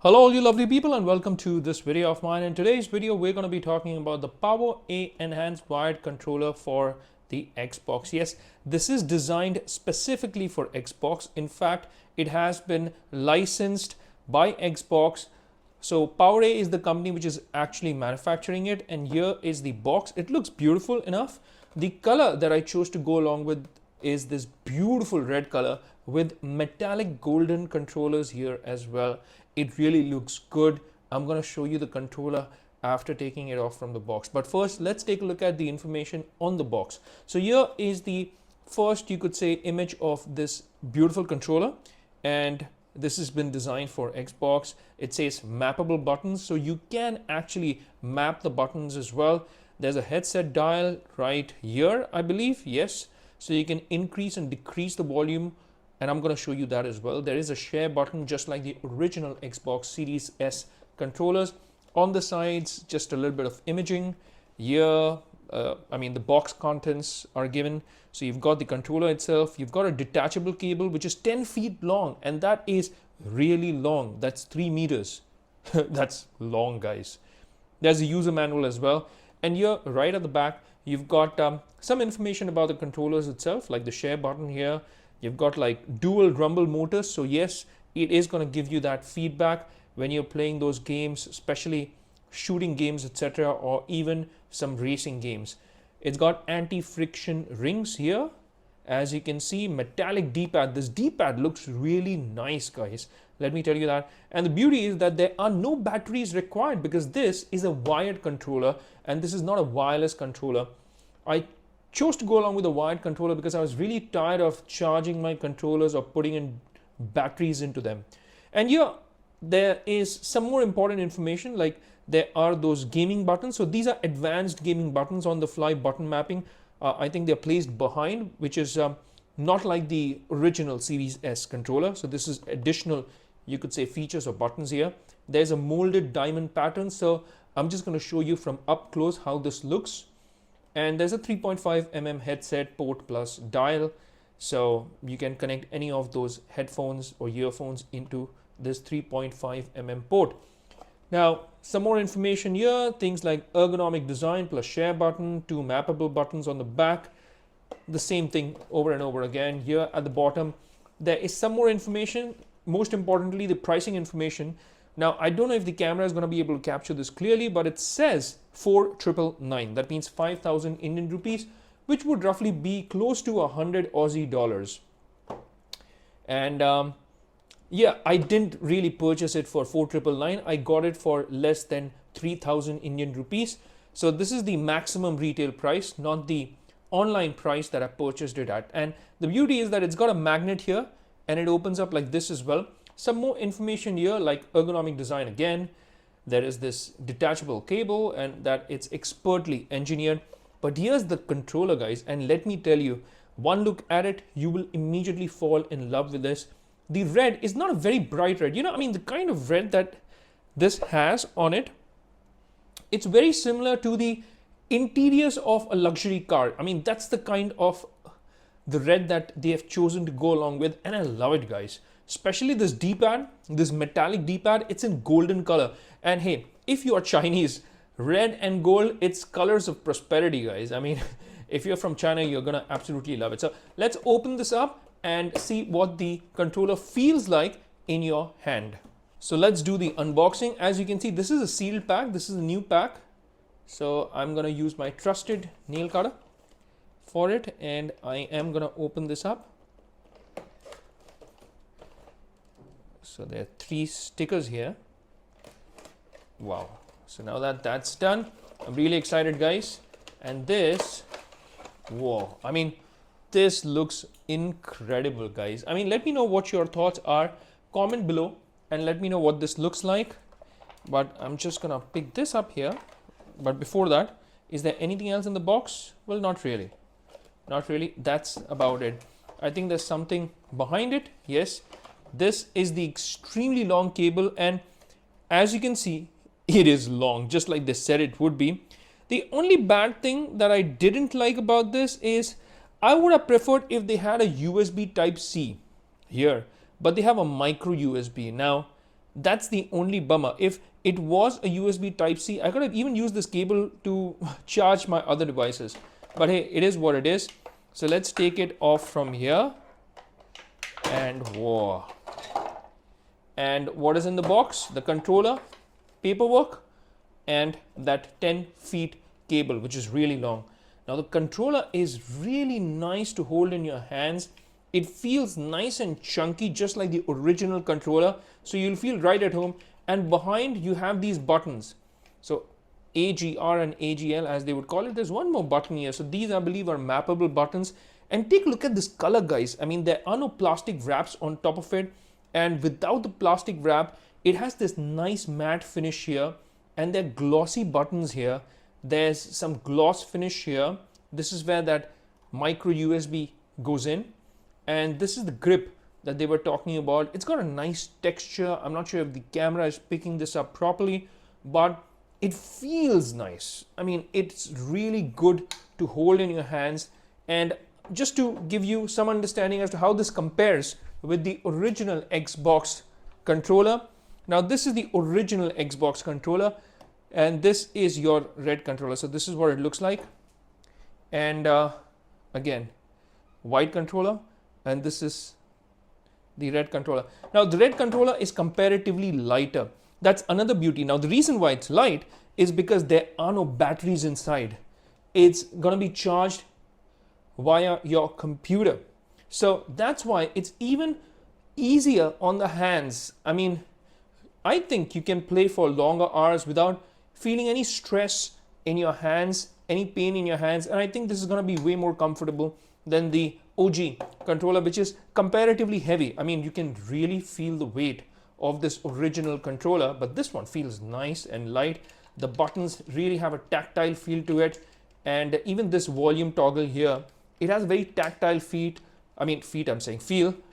Hello all you lovely people and welcome to this video of mine. In today's video we're going to be talking about the PowerA enhanced wired controller for the Xbox. Yes, this is designed specifically for Xbox. In fact, it has been licensed by Xbox. So PowerA is the company which is actually manufacturing it, and here is the box. It looks beautiful enough. The color that I chose to go along with is this beautiful red color with metallic golden controllers here as well. It really looks good. I'm going to show you the controller after taking it off from the box. But first, let's take a look at the information on the box. So here is the first, you could say, image of this beautiful controller. And this has been designed for Xbox. It says mappable buttons. So you can actually map the buttons as well. There's a headset dial right here, I believe. Yes. So you can increase and decrease the volume, and I'm going to show you that as well. There is a share button just like the original Xbox Series S controllers. On the sides, just a little bit of imaging. Here, the box contents are given. So you've got the controller itself. You've got a detachable cable which is 10 feet long, and that is really long. That's 3 meters. That's long, guys. There's a user manual as well. And here, right at the back, you've got some information about the controllers itself, like the share button here. You've got like dual rumble motors. So yes, it is going to give you that feedback when you're playing those games, especially shooting games, etc., or even some racing games. It's got anti-friction rings here. As you can see, metallic D-pad. This D-pad looks really nice, guys. Let me tell you that. And the beauty is that there are no batteries required because this is a wired controller and this is not a wireless controller. I chose to go along with a wired controller because I was really tired of charging my controllers or putting in batteries into them. And here, there is some more important information, like there are those gaming buttons. So these are advanced gaming buttons on the fly button mapping. I think they're placed behind, which is not like the original Series S controller. So this is additional, you could say, features or buttons here. There's a molded diamond pattern. So I'm just going to show you from up close how this looks. And there's a 3.5mm headset port plus dial. So you can connect any of those headphones or earphones into this 3.5mm port. Now, some more information here, things like ergonomic design plus share button, 2 mappable buttons on the back. The same thing over and over again. Here at the bottom, there is some more information. Most importantly, the pricing information. Now, I don't know if the camera is going to be able to capture this clearly, but it says 4,999. That means 5,000 Indian rupees, which would roughly be close to 100 Aussie dollars. And yeah, I didn't really purchase it for 4,999. I got it for less than 3,000 Indian rupees. So this is the maximum retail price, not the online price that I purchased it at. And the beauty is that it's got a magnet here and it opens up like this as well. Some more information here, like ergonomic design again. There is this detachable cable and that it's expertly engineered. But here's the controller, guys. And let me tell you, one look at it, you will immediately fall in love with this. The red is not a very bright red. The kind of red that this has on it, it's very similar to the interiors of a luxury car. That's the kind of the red that they have chosen to go along with. And I love it, guys. Especially this D-pad, this metallic D-pad, it's in golden color. And hey, if you are Chinese, red and gold, it's colors of prosperity, guys. If you're from China, you're gonna absolutely love it. So let's open this up and see what the controller feels like in your hand. So let's do the unboxing. As you can see, this is a sealed pack. This is a new pack. So I'm gonna use my trusted nail cutter for it. And I am gonna open this up. So there are 3 stickers here. Wow. So now that that's done, I'm really excited, guys. And this, whoa. This looks incredible, guys. Let me know what your thoughts are. Comment below and let me know what this looks like. But I'm just gonna pick this up here. But before that, is there anything else in the box? Well, not really. Not really. That's about it. I think there's something behind it. Yes. This is the extremely long cable, and as you can see, it is long, just like they said it would be. The only bad thing that I didn't like about this is I would have preferred if they had a USB Type-C here, but they have a micro USB. Now, That's the only bummer. If it was a USB Type-C, I could have even used this cable to charge my other devices. But hey, it is what it is. So let's take it off from here. And whoa. And what is in the box? The controller, paperwork, and that 10 feet cable, which is really long. Now the controller is really nice to hold in your hands. It feels nice and chunky, just like the original controller. So you'll feel right at home. And behind you have these buttons. So AGR and AGL, as they would call it. There's one more button here. So these, I believe, are mappable buttons. And take a look at this color, guys. I mean, there are no plastic wraps on top of it. And without the plastic wrap, it has this nice matte finish here. And there are glossy buttons here. There's some gloss finish here. This is where that micro USB goes in. And this is the grip that they were talking about. It's got a nice texture. I'm not sure if the camera is picking this up properly, but it feels nice. I mean, it's really good to hold in your hands. And just to give you some understanding as to how this compares with the original Xbox controller. Now, this is the original Xbox controller, and this is your red controller. So this is what it looks like. And again, white controller. And this is the red controller. Now, the red controller is comparatively lighter. That's another beauty. Now, the reason why it's light is because there are no batteries inside. It's going to be charged via your computer. So that's why it's even easier on the hands. I mean, I think you can play for longer hours without feeling any stress in your hands, any pain in your hands. And I think this is going to be way more comfortable than the OG controller, which is comparatively heavy. I mean, you can really feel the weight of this original controller, but this one feels nice and light. The buttons really have a tactile feel to it. And even this volume toggle here, it has very tactile feel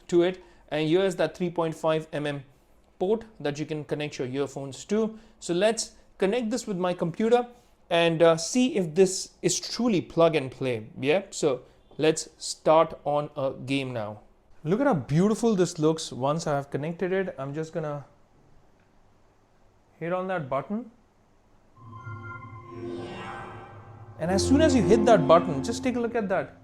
to it. And here is that 3.5 mm port that you can connect your earphones to. So let's connect this with my computer and see if this is truly plug and play. Yeah, so let's start on a game now. Look at how beautiful this looks. Once I have connected it, I'm just gonna hit on that button. And as soon as you hit that button, just take a look at that.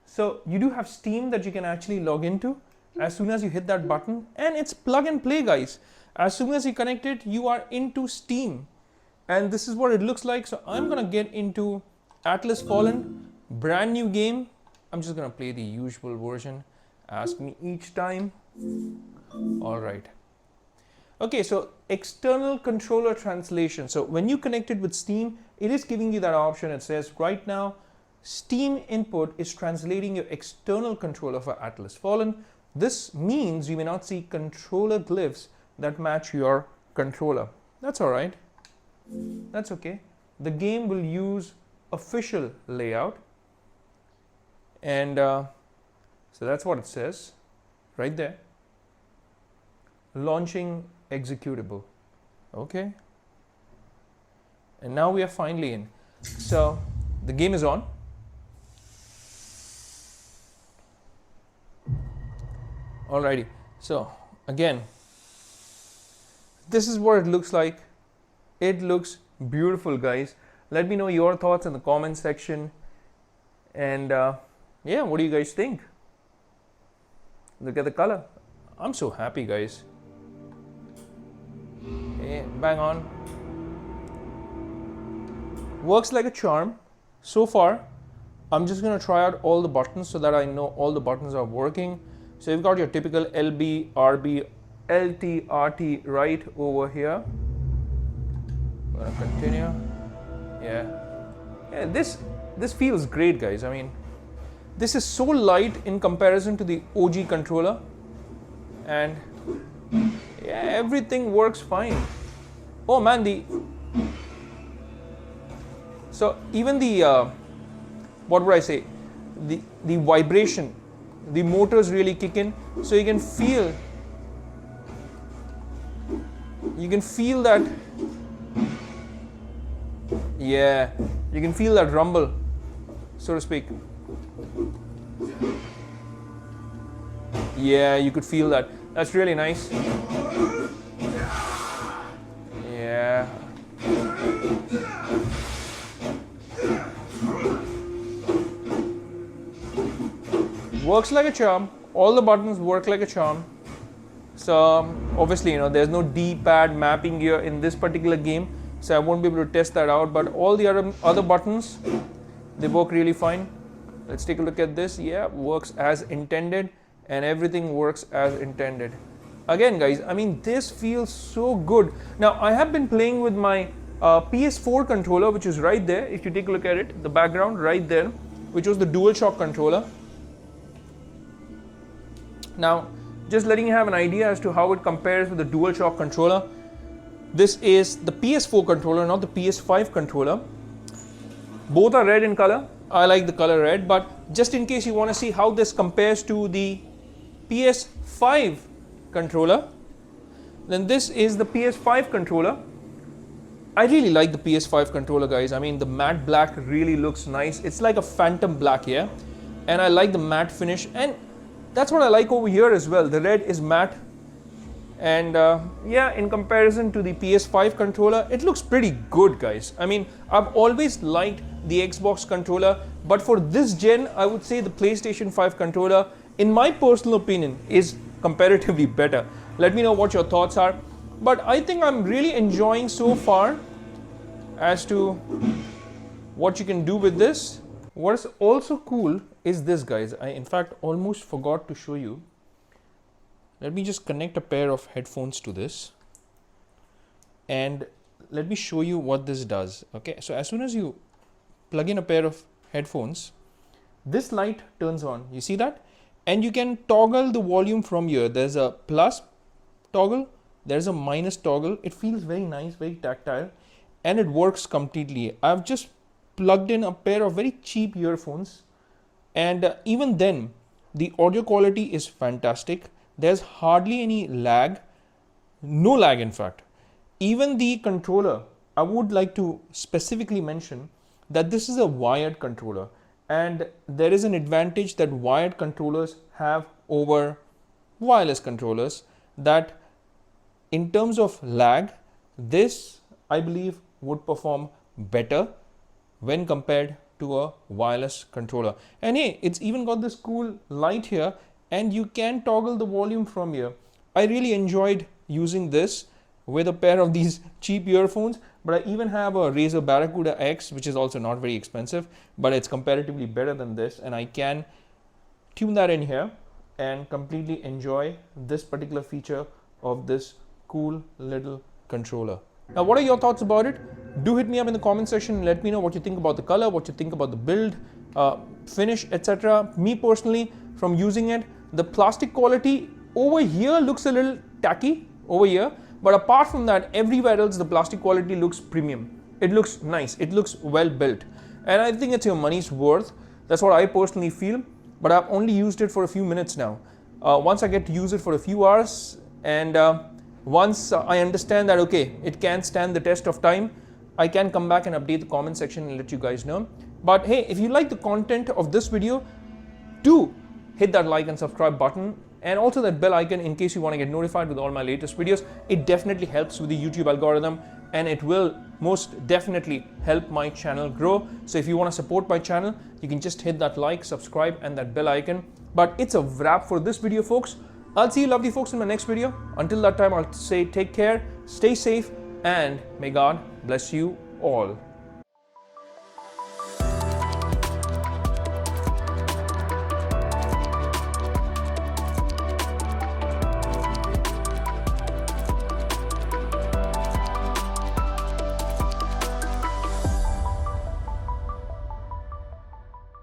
So you do have Steam that you can actually log into as soon as you hit that button. And it's plug and play, guys. As soon as you connect it, you are into Steam. And this is what it looks like. So I'm gonna get into Atlas Fallen. Brand new game. I'm just gonna play the usual version. Ask me each time. All right. Okay, so external controller translation. So when you connect it with Steam, it is giving you that option. It says right now, Steam input is translating your external controller for Atlas Fallen. This means you may not see controller glyphs that match your controller. That's all right. That's okay. The game will use official layout. And so that's what it says right there. Launching executable. Okay. And now we are finally in. So the game is on. Alrighty. So again, this is what it looks like. It looks beautiful, guys. Let me know your thoughts in the comment section. And yeah, what do you guys think? Look at the color. I'm so happy, guys. Hey, bang on. Works like a charm. So far, I'm just gonna try out all the buttons so that I know all the buttons are working. So you've got your typical LB, RB, LT, RT right over here. I'm gonna continue. Yeah, this feels great, guys. I mean, this is so light in comparison to the OG controller, and yeah, everything works fine. Oh man, so even the what would I say, the vibration, the motors really kick in, so you can feel that. Yeah, you can feel that rumble, so to speak. Yeah, you could feel that. That's really nice. works like a charm. All the buttons work like a charm. So obviously, there's no D-pad mapping here in this particular game, so I won't be able to test that out, but all the other buttons, they work really fine. Let's take a look at this. Yeah, works as intended, and everything works as intended. Again, guys, I mean, this feels so good. Now, I have been playing with my PS4 controller, which is right there. If you take a look at it, the background right there, which was the DualShock controller. Now, just letting you have an idea as to how it compares with the DualShock controller. This is the PS4 controller, not the PS5 controller. Both are red in color. I like the color red, but just in case you want to see how this compares to the PS5 controller, then this is the PS5 controller. I really like the PS5 controller, guys. I mean, the matte black really looks nice. It's like a phantom black here, and I like the matte finish, and that's what I like over here as well. The red is matte, and yeah, in comparison to the PS5 controller, it looks pretty good, guys. I mean, I've always liked the Xbox controller, but for this gen, I would say the PlayStation 5 controller, in my personal opinion, is comparatively better. Let me know what your thoughts are, but I think I'm really enjoying so far as to what you can do with this. What is also cool is this, guys. I in fact almost forgot to show you. Let me just connect a pair of headphones to this, and let me show you what this does. Okay, so as soon as you plug in a pair of headphones, this light turns on. You see that? And you can toggle the volume from here. There's a plus toggle, there's a minus toggle. It feels very nice, very tactile, and it works completely. I've just plugged in a pair of very cheap earphones, and even then the audio quality is fantastic. There's hardly any lag, no lag in fact. Even the controller, I would like to specifically mention that this is a wired controller, and there is an advantage that wired controllers have over wireless controllers, that in terms of lag, this I believe would perform better when compared to a wireless controller. And hey, it's even got this cool light here, and you can toggle the volume from here. I really enjoyed using this with a pair of these cheap earphones, but I even have a Razer Barracuda X, which is also not very expensive, but it's comparatively better than this, and I can tune that in here and completely enjoy this particular feature of this cool little controller. Now, what are your thoughts about it? Do hit me up in the comment section and let me know what you think about the color, what you think about the build, finish, etc. Me personally, from using it, the plastic quality over here looks a little tacky over here, but apart from that, everywhere else the plastic quality looks premium. It looks nice, it looks well built, and I think it's your money's worth. That's what I personally feel, but I've only used it for a few minutes now. Once I get to use it for a few hours, and once I understand that okay, it can stand the test of time, I can come back and update the comment section and let you guys know. But hey, if you like the content of this video, do hit that like and subscribe button, and also that bell icon in case you want to get notified with all my latest videos. It definitely helps with the YouTube algorithm, and it will most definitely help my channel grow. So if you want to support my channel, you can just hit that like, subscribe, and that bell icon. But it's a wrap for this video, folks. I'll see you lovely folks in my next video. Until that time, I'll say take care, stay safe, and may God bless you all.